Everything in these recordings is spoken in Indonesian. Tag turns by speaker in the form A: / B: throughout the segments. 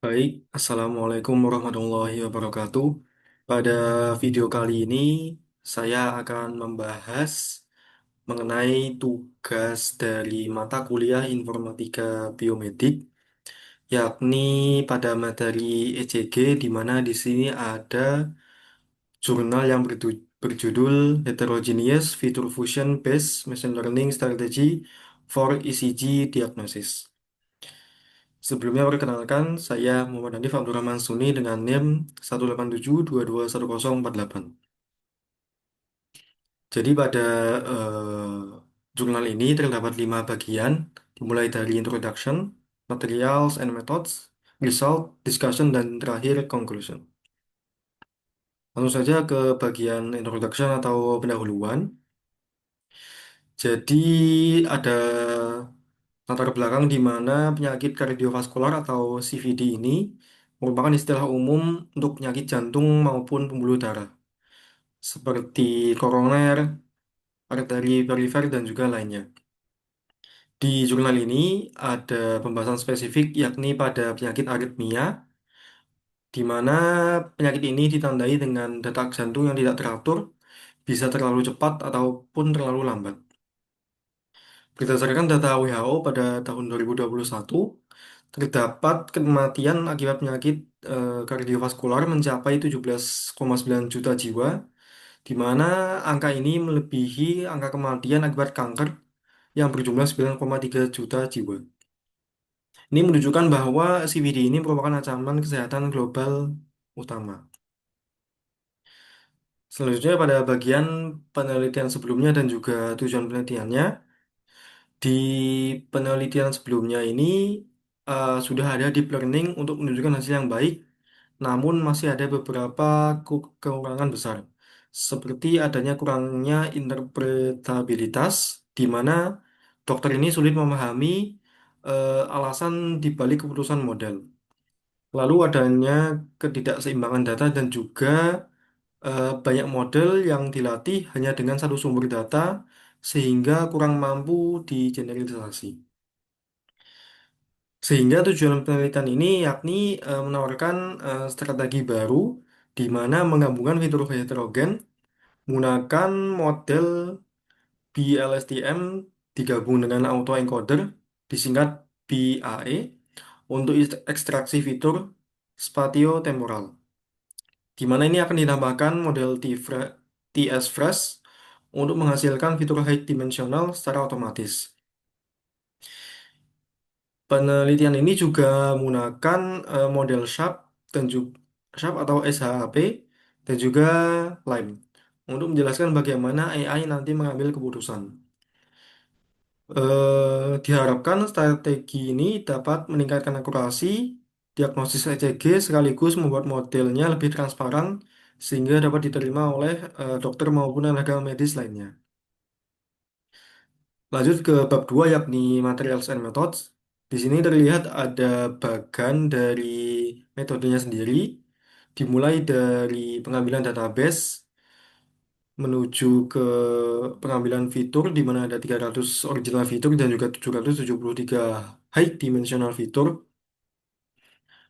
A: Baik, Assalamualaikum warahmatullahi wabarakatuh. Pada video kali ini, saya akan membahas mengenai tugas dari mata kuliah Informatika Biomedik, yakni pada materi ECG, di mana di sini ada jurnal yang berjudul Heterogeneous Feature Fusion Based Machine Learning Strategy for ECG Diagnosis. Sebelumnya perkenalkan, saya Muhammad Hanif Abdurrahman Suni dengan NIM 187221048. Jadi pada jurnal ini terdapat 5 bagian, dimulai dari Introduction, Materials and Methods, Result, Discussion, dan terakhir Conclusion. Langsung saja ke bagian Introduction atau pendahuluan. Jadi ada latar belakang di mana penyakit kardiovaskular atau CVD ini merupakan istilah umum untuk penyakit jantung maupun pembuluh darah, seperti koroner, arteri perifer, dan juga lainnya. Di jurnal ini ada pembahasan spesifik yakni pada penyakit aritmia, di mana penyakit ini ditandai dengan detak jantung yang tidak teratur, bisa terlalu cepat ataupun terlalu lambat. Berdasarkan data WHO pada tahun 2021, terdapat kematian akibat penyakit kardiovaskular mencapai 17,9 juta jiwa, di mana angka ini melebihi angka kematian akibat kanker yang berjumlah 9,3 juta jiwa. Ini menunjukkan bahwa CVD ini merupakan ancaman kesehatan global utama. Selanjutnya pada bagian penelitian sebelumnya dan juga tujuan penelitiannya, di penelitian sebelumnya ini sudah ada deep learning untuk menunjukkan hasil yang baik, namun masih ada beberapa kekurangan besar, seperti adanya kurangnya interpretabilitas, di mana dokter ini sulit memahami alasan dibalik keputusan model. Lalu adanya ketidakseimbangan data dan juga banyak model yang dilatih hanya dengan satu sumber data sehingga kurang mampu digeneralisasi. Sehingga tujuan penelitian ini yakni menawarkan strategi baru di mana menggabungkan fitur heterogen menggunakan model BLSTM digabung dengan autoencoder disingkat BAE untuk ekstraksi fitur spatiotemporal, di mana ini akan ditambahkan model TS-Fresh untuk menghasilkan fitur high dimensional secara otomatis. Penelitian ini juga menggunakan model SHAP dan juga SHAP atau SHAP dan juga LIME untuk menjelaskan bagaimana AI nanti mengambil keputusan. Diharapkan strategi ini dapat meningkatkan akurasi diagnosis ECG sekaligus membuat modelnya lebih transparan sehingga dapat diterima oleh dokter maupun tenaga medis lainnya. Lanjut ke bab 2 yakni Materials and Methods. Di sini terlihat ada bagan dari metodenya sendiri, dimulai dari pengambilan database menuju ke pengambilan fitur di mana ada 300 original fitur dan juga 773 high dimensional fitur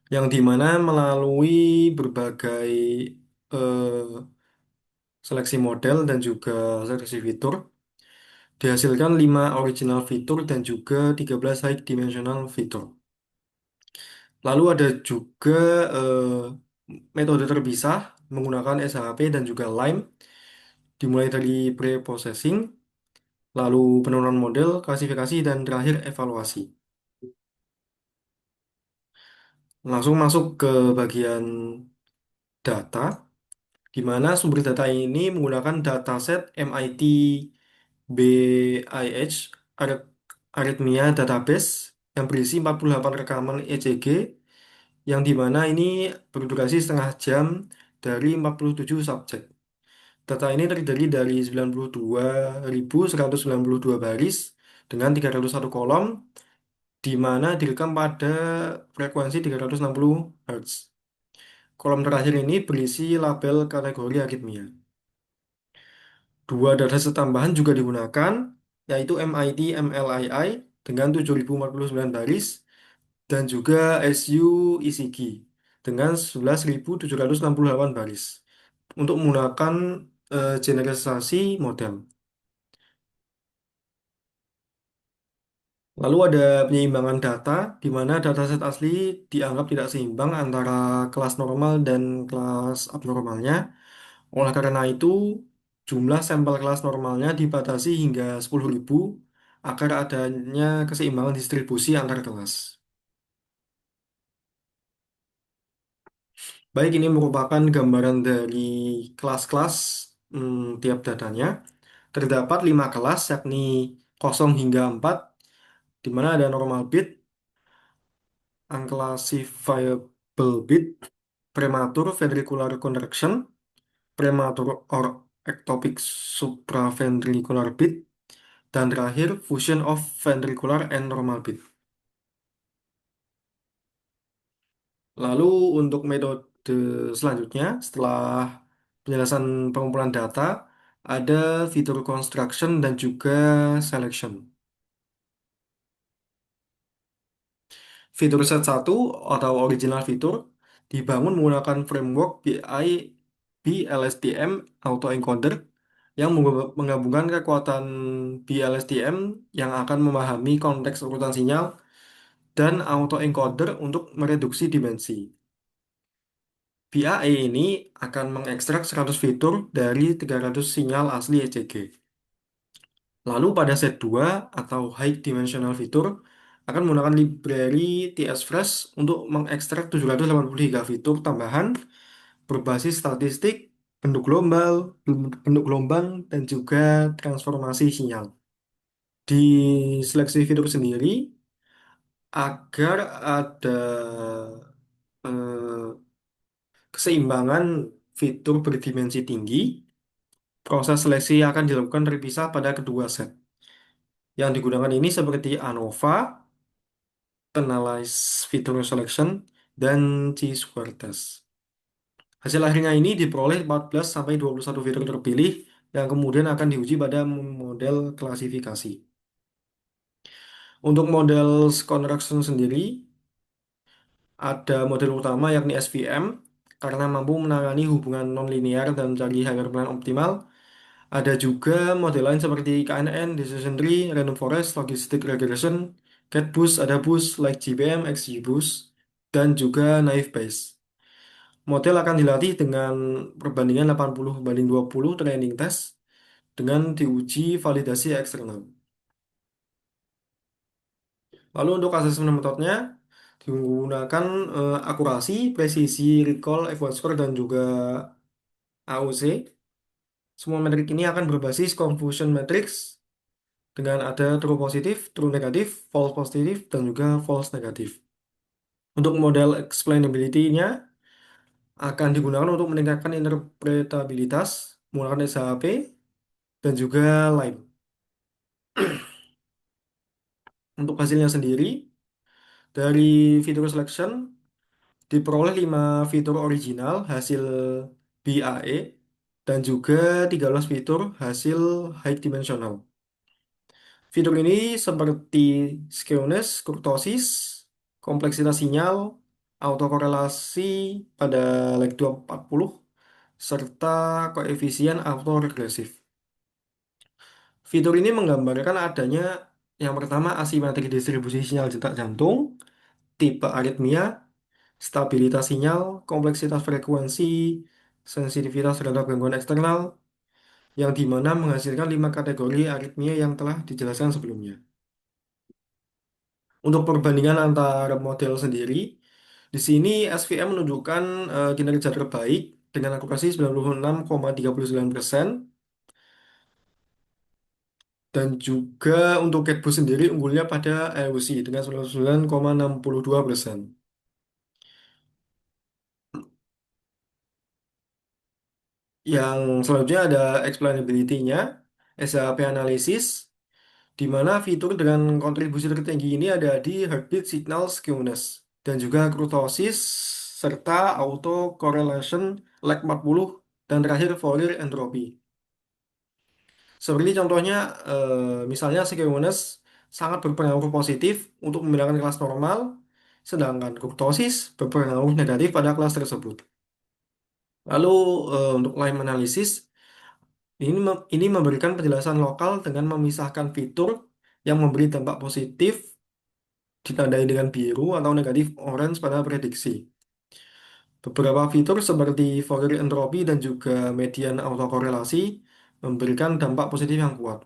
A: yang dimana melalui berbagai eh, seleksi model dan juga seleksi fitur dihasilkan 5 original fitur dan juga 13 high dimensional fitur. Lalu ada juga eh, metode terpisah menggunakan SHP dan juga LIME dimulai dari pre-processing, lalu penurunan model, klasifikasi, dan terakhir evaluasi. Langsung masuk ke bagian data, di mana sumber data ini menggunakan dataset MIT BIH Arrhythmia Database yang berisi 48 rekaman ECG yang dimana ini berdurasi setengah jam dari 47 subjek. Data ini terdiri dari 92.192 baris dengan 301 kolom di mana direkam pada frekuensi 360 Hz. Kolom terakhir ini berisi label kategori aritmia. Dua dataset tambahan juga digunakan, yaitu MIT MLII dengan 7.049 baris dan juga SU ECG dengan 11.768 baris untuk menggunakan generalisasi model. Lalu ada penyeimbangan data, di mana dataset asli dianggap tidak seimbang antara kelas normal dan kelas abnormalnya. Oleh karena itu, jumlah sampel kelas normalnya dibatasi hingga 10.000 agar adanya keseimbangan distribusi antar kelas. Baik, ini merupakan gambaran dari kelas-kelas tiap datanya. Terdapat 5 kelas, yakni 0 hingga 4, di mana ada normal bit, unclassifiable bit, premature ventricular contraction, premature or ectopic supraventricular bit, dan terakhir fusion of ventricular and normal bit. Lalu untuk metode selanjutnya, setelah penjelasan pengumpulan data, ada fitur construction dan juga selection. Fitur set 1 atau original fitur dibangun menggunakan framework BLSTM autoencoder yang menggabungkan kekuatan BLSTM yang akan memahami konteks urutan sinyal dan autoencoder untuk mereduksi dimensi. BAE ini akan mengekstrak 100 fitur dari 300 sinyal asli ECG. Lalu pada set 2 atau High Dimensional Feature akan menggunakan library TS-Fresh untuk mengekstrak 783 fitur tambahan berbasis statistik, bentuk gelombang, dan juga transformasi sinyal. Di seleksi fitur sendiri, agar ada eh, keseimbangan fitur berdimensi tinggi, proses seleksi akan dilakukan terpisah pada kedua set. Yang digunakan ini seperti ANOVA, Penalize Feature Selection, dan Chi-square test. Hasil akhirnya ini diperoleh 14 sampai 21 fitur terpilih yang kemudian akan diuji pada model klasifikasi. Untuk model construction sendiri, ada model utama yakni SVM karena mampu menangani hubungan nonlinear dan mencari hyperplan optimal. Ada juga model lain seperti KNN, Decision Tree, Random Forest, Logistic Regression, CatBoost, ada Boost, like GBM, XGBoost, dan juga Naive Bayes. Model akan dilatih dengan perbandingan 80/20 training test dengan diuji validasi eksternal. Lalu untuk asesmen metodenya digunakan akurasi, presisi, recall, F1 score, dan juga AOC. Semua metrik ini akan berbasis confusion matrix dengan ada true positif, true negatif, false positif, dan juga false negatif. Untuk model explainability-nya akan digunakan untuk meningkatkan interpretabilitas menggunakan SHP dan juga LIME. Untuk hasilnya sendiri, dari fitur selection diperoleh 5 fitur original hasil BAE dan juga 13 fitur hasil high dimensional. Fitur ini seperti skewness, kurtosis, kompleksitas sinyal, autokorelasi pada leg 240, serta koefisien autoregresif. Fitur ini menggambarkan adanya yang pertama asimetri distribusi sinyal detak jantung, tipe aritmia, stabilitas sinyal, kompleksitas frekuensi, sensitivitas terhadap gangguan eksternal, yang dimana menghasilkan 5 kategori aritmia yang telah dijelaskan sebelumnya. Untuk perbandingan antara model sendiri, di sini SVM menunjukkan kinerja terbaik dengan akurasi 96,39% dan juga untuk CatBoost sendiri unggulnya pada LUC dengan 99,62%. Yang selanjutnya ada explainability-nya, SHP analysis, di mana fitur dengan kontribusi tertinggi ini ada di heartbeat signal skewness dan juga kurtosis serta auto correlation lag 40 dan terakhir Fourier entropy. Seperti contohnya misalnya skewness sangat berpengaruh positif untuk membedakan kelas normal sedangkan kurtosis berpengaruh negatif pada kelas tersebut. Lalu untuk line analysis, ini memberikan penjelasan lokal dengan memisahkan fitur yang memberi dampak positif ditandai dengan biru atau negatif orange pada prediksi. Beberapa fitur seperti Fourier entropy dan juga median autokorelasi memberikan dampak positif yang kuat.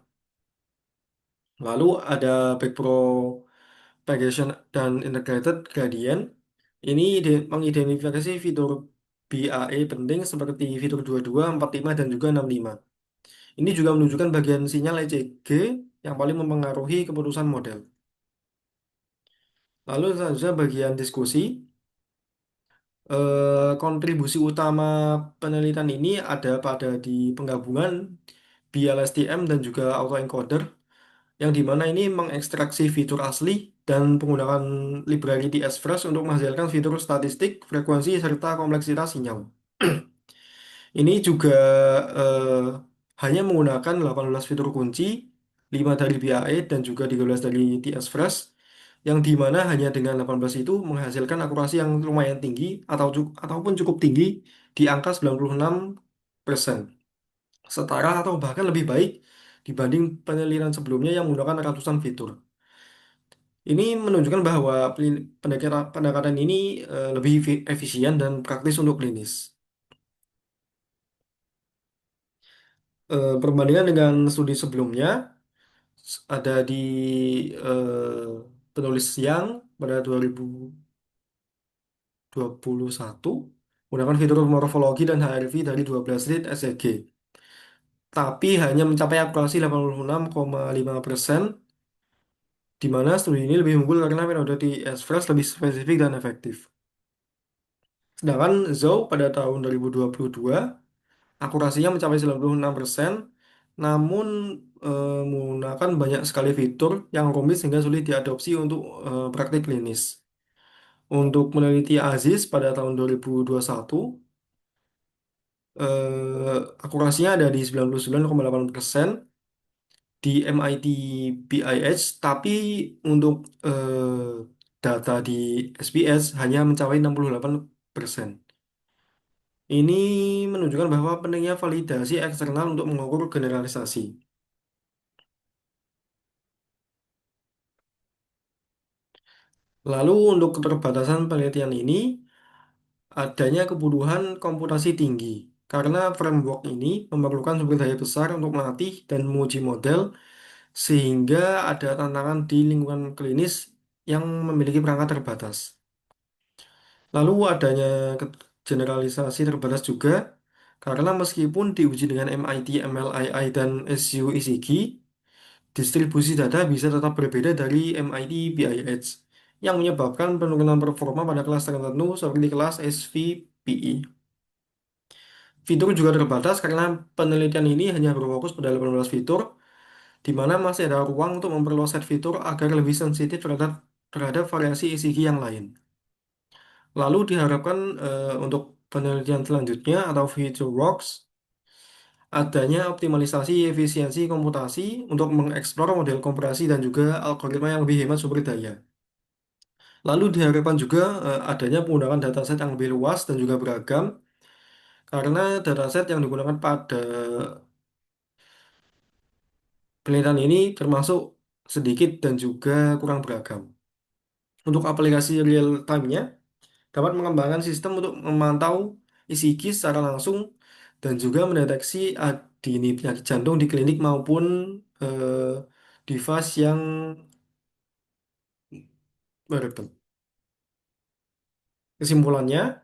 A: Lalu ada backpropagation dan integrated gradient. Ini mengidentifikasi fitur BAE penting seperti fitur 22, 45, dan juga 65. Ini juga menunjukkan bagian sinyal ECG yang paling mempengaruhi keputusan model. Lalu selanjutnya bagian diskusi. Kontribusi utama penelitian ini ada pada di penggabungan BLSTM dan juga autoencoder yang dimana ini mengekstraksi fitur asli dan menggunakan library TS-Fresh untuk menghasilkan fitur statistik, frekuensi, serta kompleksitas sinyal. Ini juga eh, hanya menggunakan 18 fitur kunci, 5 dari BAE dan juga 13 dari TS-Fresh, yang dimana hanya dengan 18 itu menghasilkan akurasi yang lumayan tinggi ataupun cukup tinggi di angka 96%, setara atau bahkan lebih baik dibanding penelitian sebelumnya yang menggunakan ratusan fitur. Ini menunjukkan bahwa pendekatan ini lebih efisien dan praktis untuk klinis. Perbandingan dengan studi sebelumnya ada di penulis Yang pada 2021 menggunakan fitur morfologi dan HRV dari 12 read SEG, tapi hanya mencapai akurasi 86,5%, di mana studi ini lebih unggul karena metode TS-Fresh lebih spesifik dan efektif. Sedangkan Zhou pada tahun 2022 akurasinya mencapai 96%, namun menggunakan banyak sekali fitur yang rumit sehingga sulit diadopsi untuk praktik klinis. Untuk meneliti Aziz pada tahun 2021, akurasinya ada di 99,8% di MIT BIH, tapi untuk data di SBS hanya mencapai 68%. Ini menunjukkan bahwa pentingnya validasi eksternal untuk mengukur generalisasi. Lalu untuk keterbatasan penelitian ini, adanya kebutuhan komputasi tinggi. Karena framework ini memerlukan sumber daya besar untuk melatih dan menguji model, sehingga ada tantangan di lingkungan klinis yang memiliki perangkat terbatas. Lalu adanya generalisasi terbatas juga, karena meskipun diuji dengan MIT, MLII, dan SU ECG, distribusi data bisa tetap berbeda dari MIT BIH, yang menyebabkan penurunan performa pada kelas tertentu seperti kelas SVPE. Fitur juga terbatas karena penelitian ini hanya berfokus pada 18 fitur, di mana masih ada ruang untuk memperluas set fitur agar lebih sensitif terhadap variasi ECG yang lain. Lalu diharapkan untuk penelitian selanjutnya atau future works, adanya optimalisasi efisiensi komputasi untuk mengeksplor model komparasi dan juga algoritma yang lebih hemat sumber daya. Lalu diharapkan juga adanya penggunaan dataset yang lebih luas dan juga beragam, karena dataset yang digunakan pada penelitian ini termasuk sedikit dan juga kurang beragam. Untuk aplikasi real time-nya, dapat mengembangkan sistem untuk memantau ECG secara langsung dan juga mendeteksi dini penyakit jantung di klinik maupun device yang wearable. Kesimpulannya,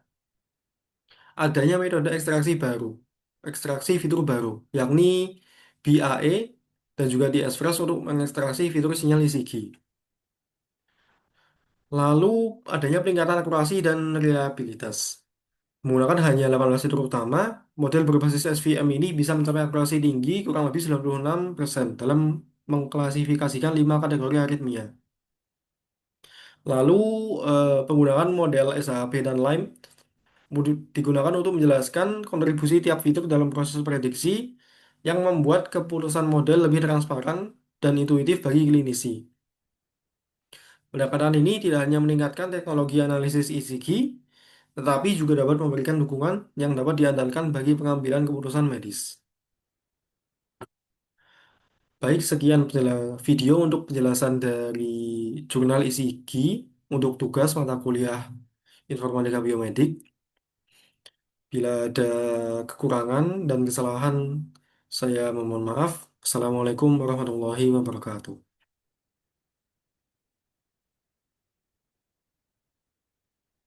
A: adanya metode ekstraksi fitur baru, yakni BAE dan juga DSFresh untuk mengekstraksi fitur sinyal ECG. Lalu adanya peningkatan akurasi dan reliabilitas. Menggunakan hanya 18 fitur utama, model berbasis SVM ini bisa mencapai akurasi tinggi kurang lebih 96% dalam mengklasifikasikan 5 kategori aritmia. Lalu penggunaan model SHP dan LIME digunakan untuk menjelaskan kontribusi tiap fitur dalam proses prediksi yang membuat keputusan model lebih transparan dan intuitif bagi klinisi. Pendekatan ini tidak hanya meningkatkan teknologi analisis ECG, tetapi juga dapat memberikan dukungan yang dapat diandalkan bagi pengambilan keputusan medis. Baik, sekian video untuk penjelasan dari jurnal ECG untuk tugas mata kuliah Informatika Biomedik. Bila ada kekurangan dan kesalahan, saya memohon maaf. Assalamualaikum warahmatullahi wabarakatuh.